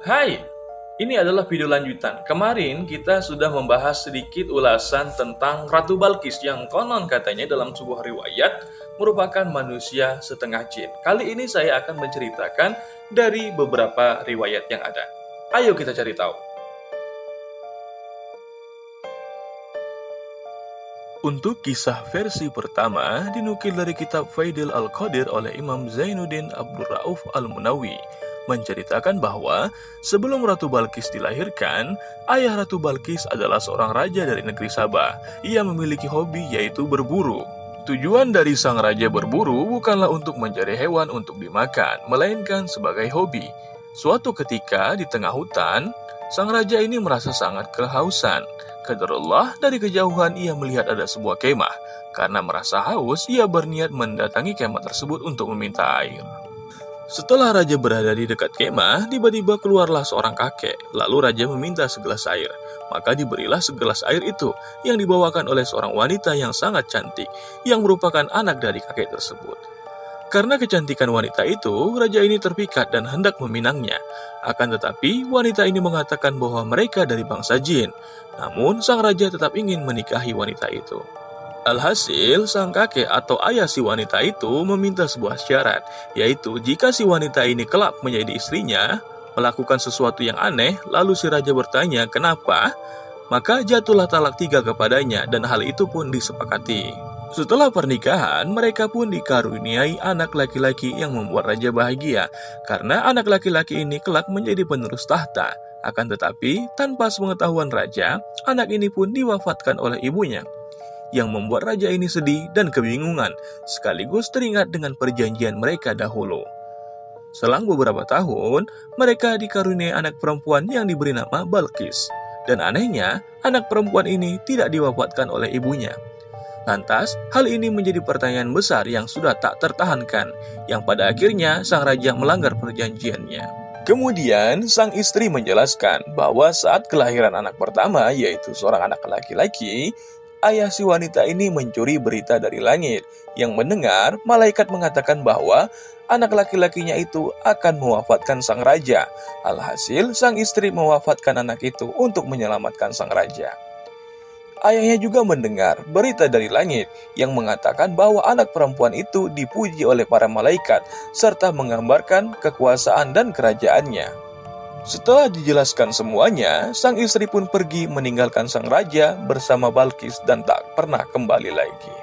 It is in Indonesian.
Hai, ini adalah video lanjutan. Kemarin kita sudah membahas sedikit ulasan tentang Ratu Balkis yang konon katanya dalam sebuah riwayat merupakan manusia setengah jin. Kali ini saya akan menceritakan dari beberapa riwayat yang ada. Ayo kita cari tahu. Untuk kisah versi pertama dinukil dari kitab Faidil Al-Qadir oleh Imam Zainuddin Abdul Rauf Al-Munawi, menceritakan bahwa sebelum Ratu Balkis dilahirkan, ayah Ratu Balkis adalah seorang raja dari negeri Sabah. Ia memiliki hobi yaitu berburu. Tujuan dari sang raja berburu bukanlah untuk mencari hewan untuk dimakan, melainkan sebagai hobi. Suatu ketika di tengah hutan, sang raja ini merasa sangat kehausan. Qadarullah, dari kejauhan ia melihat ada sebuah kemah. Karena merasa haus, ia berniat mendatangi kemah tersebut untuk meminta air. Setelah raja berada di dekat kemah, tiba-tiba keluarlah seorang kakek. Lalu raja meminta segelas air. Maka diberilah segelas air itu yang dibawakan oleh seorang wanita yang sangat cantik, yang merupakan anak dari kakek tersebut. Karena kecantikan wanita itu, raja ini terpikat dan hendak meminangnya. Akan tetapi, wanita ini mengatakan bahwa mereka dari bangsa jin. Namun, sang raja tetap ingin menikahi wanita itu. Alhasil, sang kakek atau ayah si wanita itu meminta sebuah syarat, yaitu jika si wanita ini kelak menjadi istrinya, melakukan sesuatu yang aneh, lalu si raja bertanya kenapa, maka jatuhlah talak 3 kepadanya dan hal itu pun disepakati. Setelah pernikahan, mereka pun dikaruniai anak laki-laki yang membuat raja bahagia, karena anak laki-laki ini kelak menjadi penerus tahta. Akan tetapi, tanpa sepengetahuan raja, anak ini pun diwafatkan oleh ibunya, yang membuat raja ini sedih dan kebingungan, sekaligus teringat dengan perjanjian mereka dahulu. Selang beberapa tahun, mereka dikaruniai anak perempuan yang diberi nama Balkis. Dan anehnya, anak perempuan ini tidak diwafatkan oleh ibunya. Lantas, hal ini menjadi pertanyaan besar yang sudah tak tertahankan, yang pada akhirnya sang raja melanggar perjanjiannya. Kemudian, sang istri menjelaskan bahwa saat kelahiran anak pertama, yaitu seorang anak laki-laki, ayah si wanita ini mencuri berita dari langit, yang mendengar malaikat mengatakan bahwa anak laki-lakinya itu akan mewafatkan sang raja. Alhasil, sang istri mewafatkan anak itu untuk menyelamatkan sang raja. Ayahnya juga mendengar berita dari langit yang mengatakan bahwa anak perempuan itu dipuji oleh para malaikat serta menggambarkan kekuasaan dan kerajaannya. Setelah dijelaskan semuanya, sang istri pun pergi meninggalkan sang raja bersama Balkis dan tak pernah kembali lagi.